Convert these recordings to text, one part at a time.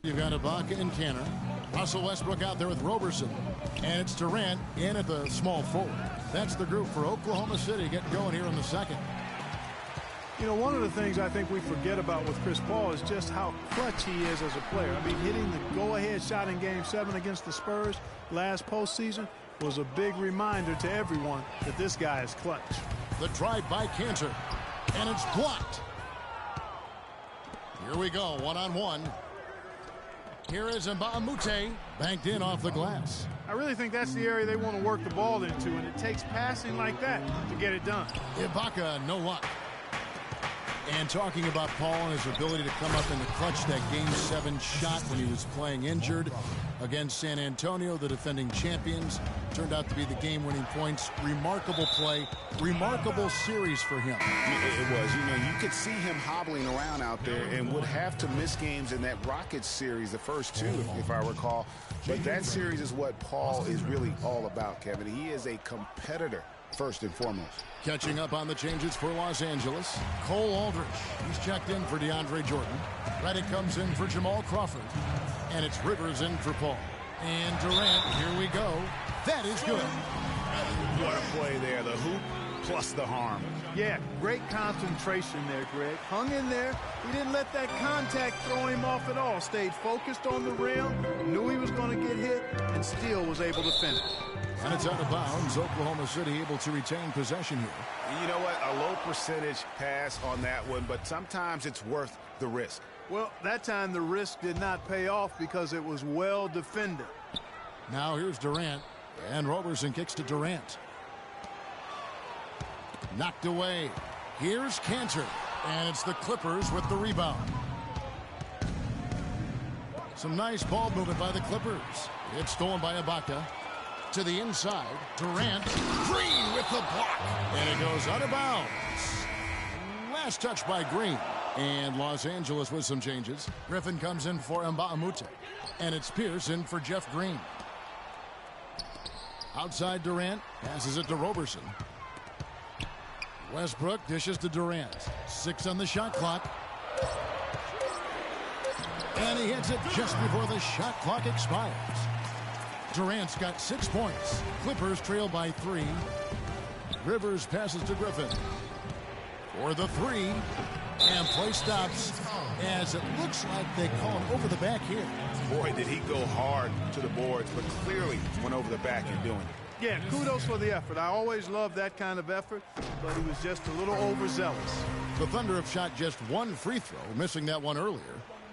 You've got Ibaka and Kanter. Russell Westbrook out there with Roberson. And it's Durant in at the small forward. That's the group for Oklahoma City getting going here in the second. You know, one of the things I think we forget about with Chris Paul is just how clutch he is as a player. I mean, hitting the go-ahead shot in Game 7 against the Spurs last postseason was a big reminder to everyone that this guy is clutch. The drive by Kanter. And it's blocked. Here we go, one-on-one. Here is Mbamute, banked in off the glass. I really think that's the area they want to work the ball into, and it takes passing like that to get it done. Ibaka, no luck. And talking about Paul and his ability to come up in the clutch, that Game 7 shot when he was playing injured against San Antonio, the defending champions, turned out to be the game-winning points. Remarkable play, remarkable series for him. It was. You know, you could see him hobbling around out there and would have to miss games in that Rockets series, the first two, if I recall. But that series is what Paul is really all about, Kevin. He is a competitor, first and foremost. Catching up on the changes for Los Angeles. Cole Aldrich. He's checked in for DeAndre Jordan. Redick comes in for Jamal Crawford. And it's Rivers in for Paul. And Durant, here we go. That is good. What a play there. The hoop plus the harm. Yeah, great concentration there, Greg. Hung in there. He didn't let that contact throw him off at all. Stayed focused on the rim, knew he was going to get hit, and still was able to finish. And it's out of bounds. Oklahoma City able to retain possession here. You know what? A low percentage pass on that one, but sometimes it's worth the risk. Well, that time the risk did not pay off because it was well defended. Now here's Durant, and Roberson kicks to Durant. Knocked away. Here's Kanter, and it's the Clippers with the rebound. Some nice ball movement by the Clippers. It's stolen by Ibaka. To the inside, Durant, Green with the block, and it goes out of bounds. Last touch by Green, and Los Angeles with some changes. Griffin comes in for Mbamute, and it's Pierce in for Jeff Green. Outside Durant, passes it to Roberson. Westbrook dishes to Durant. 6 on the shot clock. And he hits it just before the shot clock expires. Durant's got 6 points. Clippers trail by 3. Rivers passes to Griffin for the 3. And play stops as it looks like they call him over the back here. Boy, did he go hard to the boards, but clearly went over the back in doing it. Yeah, kudos for the effort. I always love that kind of effort, but he was just a little overzealous. The Thunder have shot just 1 free throw, missing that one earlier.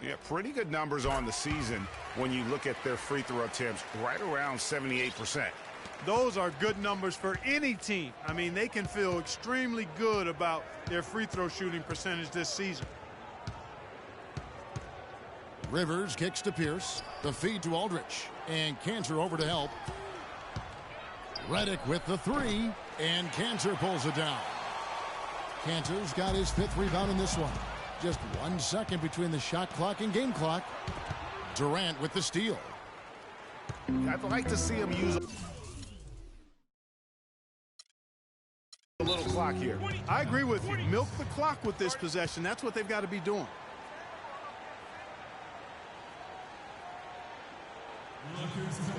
Yeah, pretty good numbers on the season when you look at their free throw attempts, right around 78%. Those are good numbers for any team. I mean, they can feel extremely good about their free throw shooting percentage this season. Rivers kicks to Pierce. The feed to Aldrich. And Kanter over to help. Redick with the 3. And Kanter pulls it down. Kanter's got his 5th rebound in this one. Just 1 second between the shot clock and game clock. Durant with the steal. I'd like to see him use a little clock here. I agree with you. Milk the clock with this possession. That's what they've got to be doing.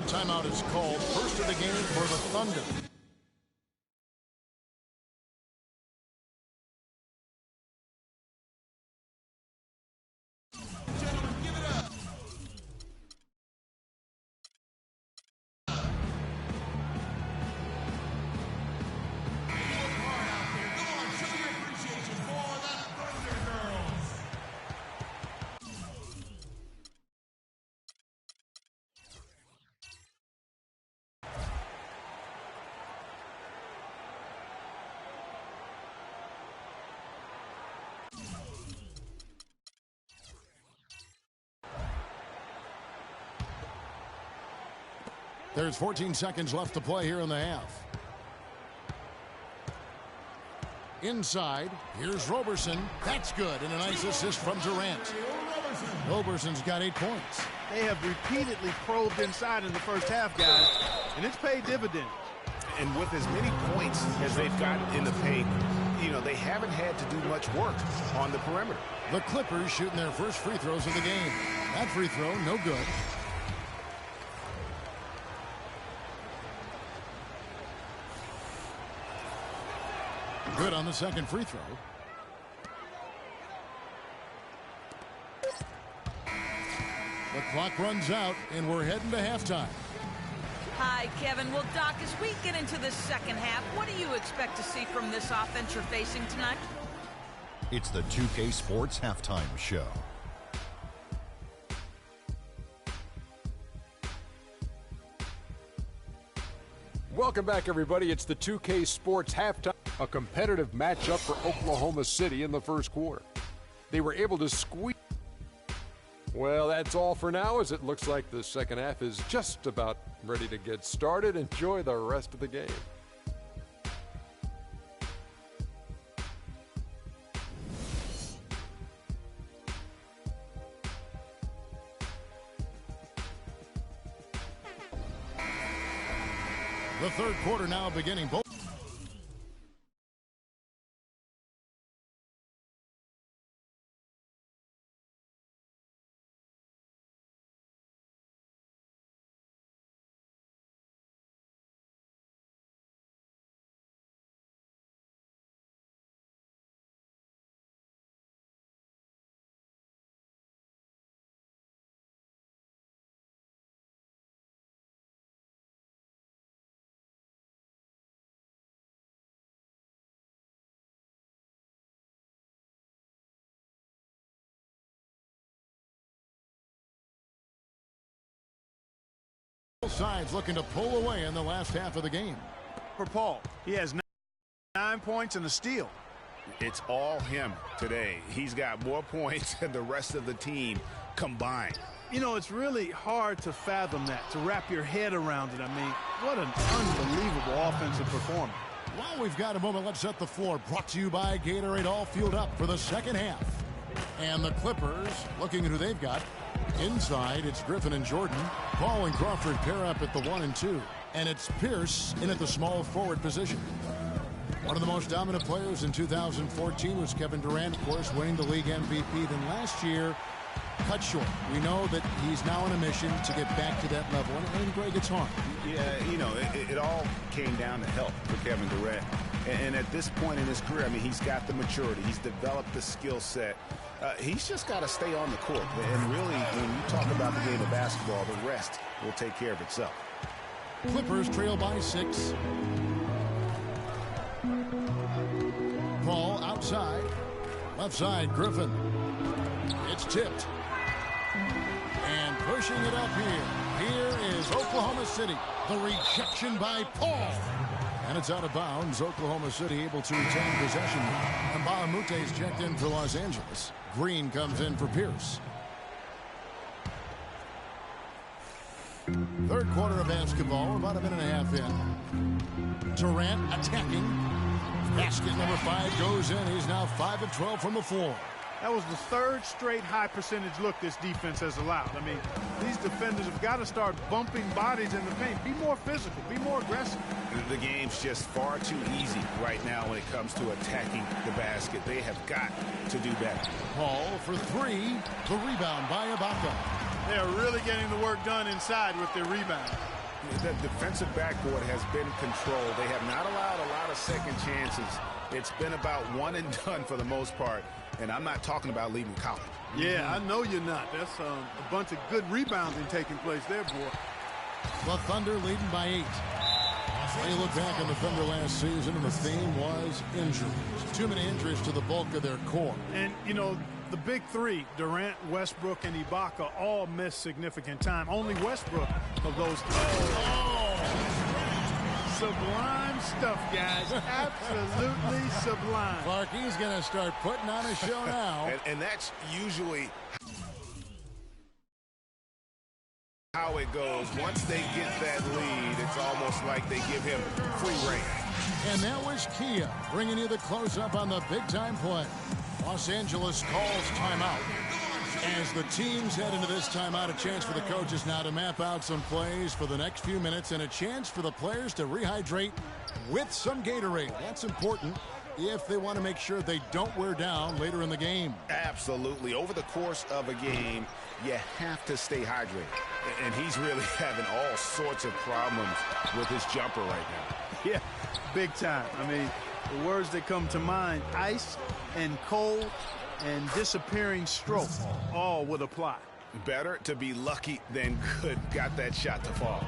Timeout is called. First of the game for the Thunder. There's 14 seconds left to play here in the half. Inside, here's Roberson. That's good, and a nice assist from Durant. Roberson's got 8 points. They have repeatedly probed inside in the first half, guys, and it's paid dividends. And with as many points as they've gotten in the paint, you know, they haven't had to do much work on the perimeter. The Clippers shooting their first free throws of the game. That free throw, no good. Good on the second free throw. The clock runs out, and we're heading to halftime. Hi, Kevin. Well, Doc, as we get into the second half, what do you expect to see from this offense you're facing tonight? It's the 2K Sports Halftime Show. Welcome back, everybody. It's the 2K Sports Halftime, a competitive matchup for Oklahoma City in the first quarter. They were able to squeeze. Well, that's all for now, as it looks like the second half is just about ready to get started. Enjoy the rest of the game. The third quarter now beginning. Both sides looking to pull away in the last half of the game. For Paul, he has 9 points and a steal. It's all him today. He's got more points than the rest of the team combined. You know, it's really hard to fathom that, to wrap your head around it. I mean, what an unbelievable offensive performance. While we've got a moment, let's set the floor. Brought to you by Gatorade, all fueled up for the second half. And the Clippers, looking at who they've got. Inside, it's Griffin and Jordan. Paul and Crawford pair up at the 1 and 2. And it's Pierce in at the small forward position. One of the most dominant players in 2014 was Kevin Durant, of course, winning the league MVP. Then last year, cut short. We know that he's now on a mission to get back to that level. And Greg, it's hard. Yeah, you know, it all came down to health for Kevin Durant. And at this point in his career, I mean, he's got the maturity. He's developed the skill set. He's just got to stay on the court. And really, when you talk about the game of basketball, the rest will take care of itself. Clippers trail by 6. Paul outside. Left side, Griffin. It's tipped. And pushing it up here. Here is Oklahoma City. The rejection by Paul. And it's out of bounds. Oklahoma City able to retain possession. And Bahamute's checked in for Los Angeles. Green comes in for Pierce. Third quarter of basketball, about a minute and a half in. Durant attacking. Basket number 5 goes in. He's now 5 of 12 from the floor. That was the third straight high percentage look this defense has allowed. I mean, these defenders have got to start bumping bodies in the paint. Be more physical. Be more aggressive. The game's just far too easy right now when it comes to attacking the basket. They have got to do better. Paul for 3. The rebound by Ibaka. They're really getting the work done inside with their rebound. The defensive backboard has been controlled. They have not allowed a lot of second chances. It's been about one and done for the most part. And I'm not talking about leaving college. Yeah, I know you're not. That's a bunch of good rebounding taking place there, boy. The Thunder leading by 8. They look back on the Thunder last season, and the theme was injuries. Too many injuries to the bulk of their core. And, you know, the big three, Durant, Westbrook, and Ibaka, all missed significant time. Only Westbrook of those three. Sublime stuff, guys. Absolutely sublime. Clarkie's going to start putting on a show now. and that's usually how it goes. Once they get that lead, it's almost like they give him free rein. And that was Kia bringing you the close-up on the big-time play. Los Angeles calls timeout. As the teams head into this timeout, a chance for the coaches now to map out some plays for the next few minutes and a chance for the players to rehydrate with some Gatorade. That's important if they want to make sure they don't wear down later in the game. Absolutely. Over the course of a game, you have to stay hydrated. And he's really having all sorts of problems with his jumper right now. Yeah, big time. I mean, the words that come to mind, ice and cold and disappearing stroke, all would apply. Better to be lucky than good. Got that shot to fall.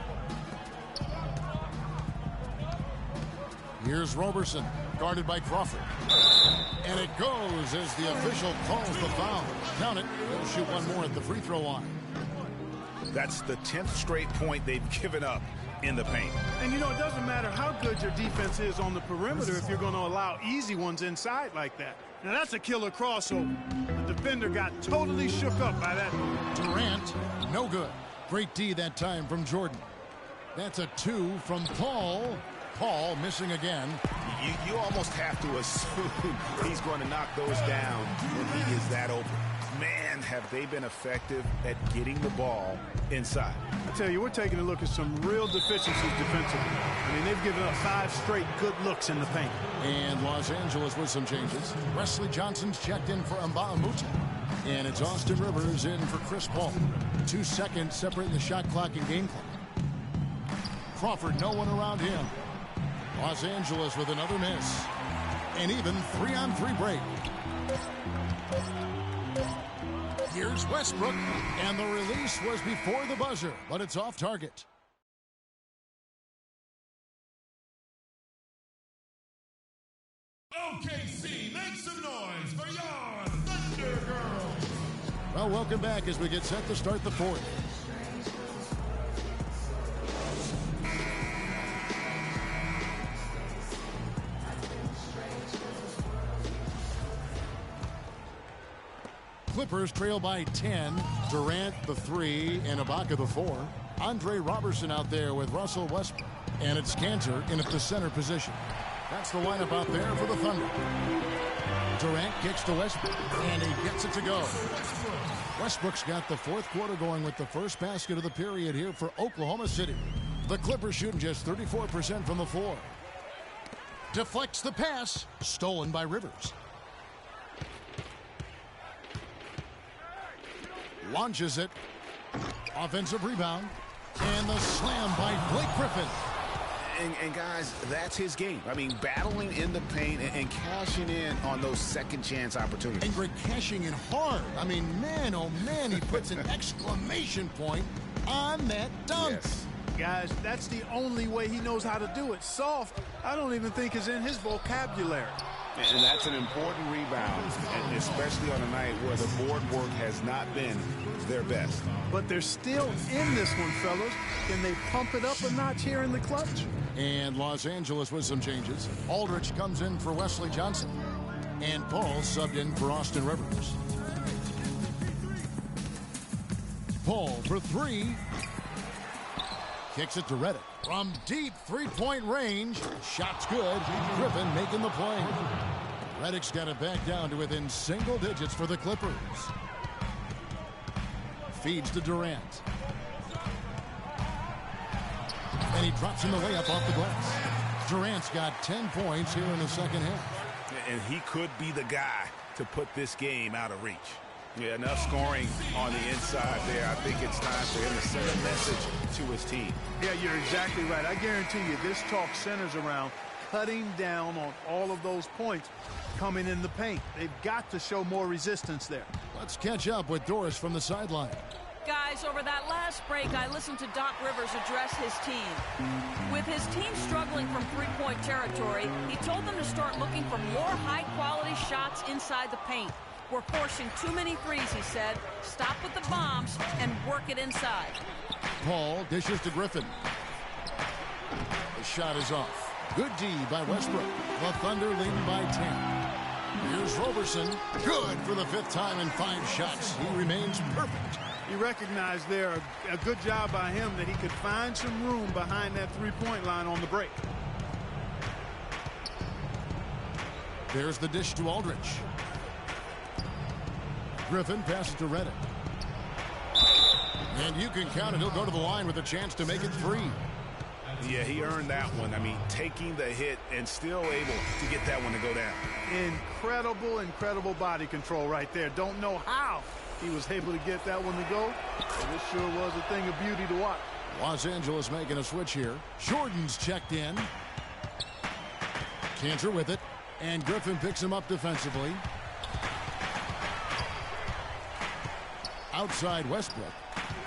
Here's Roberson, guarded by Crawford. And it goes as the official calls the foul. Count it. He'll shoot one more at the free throw line. That's the 10th straight point they've given up in the paint. And, you know, it doesn't matter how good your defense is on the perimeter if you're going to allow easy ones inside like that. Now, that's a killer crossover. The defender got totally shook up by that. Durant, no good. Great D that time from Jordan. That's a 2 from Paul. Paul missing again. You almost have to assume he's going to knock those down when he is that open. Man, have they been effective at getting the ball inside. I tell you, we're taking a look at some real deficiencies defensively. I mean, they've given up 5 straight good looks in the paint. And Los Angeles with some changes. Wesley Johnson's checked in for Mbah-a-Moute. And it's Austin Rivers in for Chris Paul. 2 seconds separating the shot clock and game clock. Crawford, no one around him. Los Angeles with another miss. An even 3-on-3 break. Here's Westbrook, and the release was before the buzzer, but it's off target. OKC, make some noise for your Thunder Girls. Well, welcome back as we get set to start the fourth. Clippers trail by 10. Durant the 3 and Ibaka the 4. Andre Robertson out there with Russell Westbrook. And it's Cantor in at the center position. That's the lineup out there for the Thunder. Durant kicks to Westbrook, and he gets it to go. Westbrook's got the fourth quarter going with the first basket of the period here for Oklahoma City. The Clippers shooting just 34% from the floor. Deflects the pass, stolen by Rivers. Launches it. Offensive rebound. And the slam by Blake Griffin. And guys, that's his game. I mean, battling in the paint and cashing in on those second chance opportunities. And Greg cashing in hard. I mean, man, oh man, he puts an exclamation point on that dunk. Yes. Guys, that's the only way he knows how to do it. Soft, I don't even think is in his vocabulary. And that's an important rebound, and especially on a night where the board work has not been their best. But they're still in this one, fellas. Can they pump it up a notch here in the clutch? And Los Angeles with some changes. Aldridge comes in for Wesley Johnson. And Paul subbed in for Austin Rivers. Paul for 3. Kicks it to Redick. From deep three-point range. Shot's good. Griffin making the play. Redick's got it back down to within single digits for the Clippers. Feeds to Durant. And he drops in the layup off the glass. Durant's got 10 points here in the second half. And he could be the guy to put this game out of reach. Yeah, enough scoring on the inside there. I think it's time for him to send a message to his team. Yeah, you're exactly right. I guarantee you this talk centers around cutting down on all of those points coming in the paint. They've got to show more resistance there. Let's catch up with Doris from the sideline. Guys, over that last break, I listened to Doc Rivers address his team. With his team struggling from three-point territory, he told them to start looking for more high-quality shots inside the paint. We're forcing too many threes, he said. Stop with the bombs and work it inside. Paul dishes to Griffin. The shot is off. Good D by Westbrook. The Thunder leading by 10. Here's Roberson. Good for the 5th time in 5 shots. He remains perfect. He recognized there a good job by him that he could find some room behind that three-point line on the break. There's the dish to Aldridge. Griffin passes to Redick. And you can count it. He'll go to the line with a chance to make it 3. Yeah, he earned that one. I mean, taking the hit and still able to get that one to go down. Incredible body control right there. Don't know how he was able to get that one to go, but it sure was a thing of beauty to watch. Los Angeles making a switch here. Jordan's checked in. Cantor with it. And Griffin picks him up defensively. Outside Westbrook.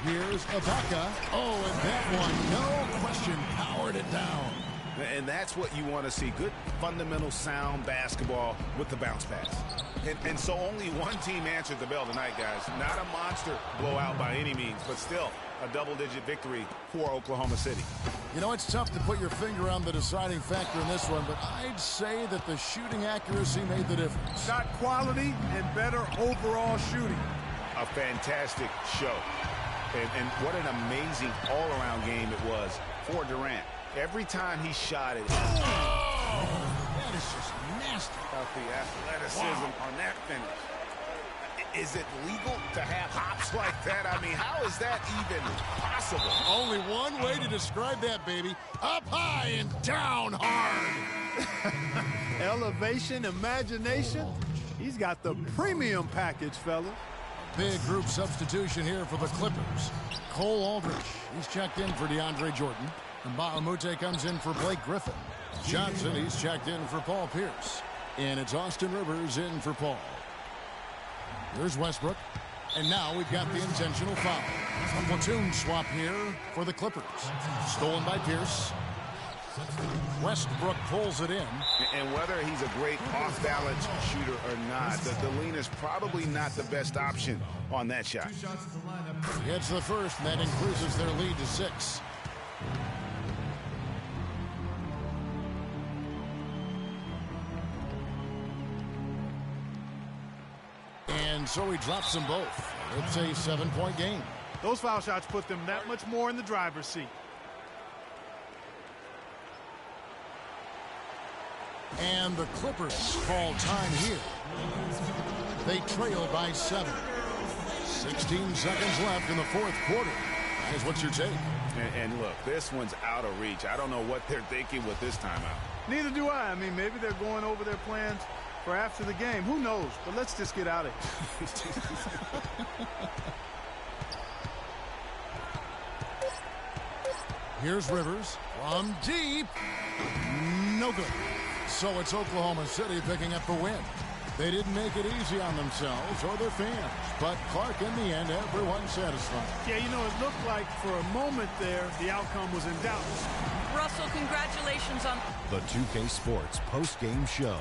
Here's Ibaka. Oh, and that one, no question, powered it down. And that's what you want to see. Good, fundamental, sound basketball with the bounce pass. And so only one team answered the bell tonight, guys. Not a monster blowout by any means, but still a double-digit victory for Oklahoma City. You know, it's tough to put your finger on the deciding factor in this one, but I'd say that the shooting accuracy made the difference. Shot quality and better overall shooting. A fantastic show. And what an amazing all-around game it was for Durant. Every time he shot it. Oh, that is just nasty. About the athleticism on that finish. Is it legal to have hops like that? I mean, how is that even possible? Only one way to describe that, baby. Up high and down hard. Elevation, imagination. He's got the premium package, fella. Big group substitution here for the Clippers. Cole Aldrich, he's checked in for DeAndre Jordan. And Bahamute comes in for Blake Griffin. Johnson, he's checked in for Paul Pierce. And it's Austin Rivers in for Paul. Here's Westbrook. And now we've got the intentional foul. A platoon swap here for the Clippers. Stolen by Pierce. Westbrook pulls it in. And whether he's a great off-balance shooter or not, the lean is probably not the best option on that shot. He hits the first, and that increases their lead to 6. And so he drops them both. It's a 7-point game. Those foul shots put them that much more in the driver's seat. And the Clippers call time here. They trail by 7. 16 seconds left in the fourth quarter. Guys, what's your take? And look, this one's out of reach. I don't know what they're thinking with this timeout. Neither do I. I mean, maybe they're going over their plans for after the game. Who knows? But let's just get out of here. Here's Rivers from deep. No good. So it's Oklahoma City picking up the win. They didn't make it easy on themselves or their fans. But Clark, in the end, everyone's satisfied. Yeah, you know, it looked like for a moment there, the outcome was in doubt. Russell, congratulations on The 2K Sports post-game show.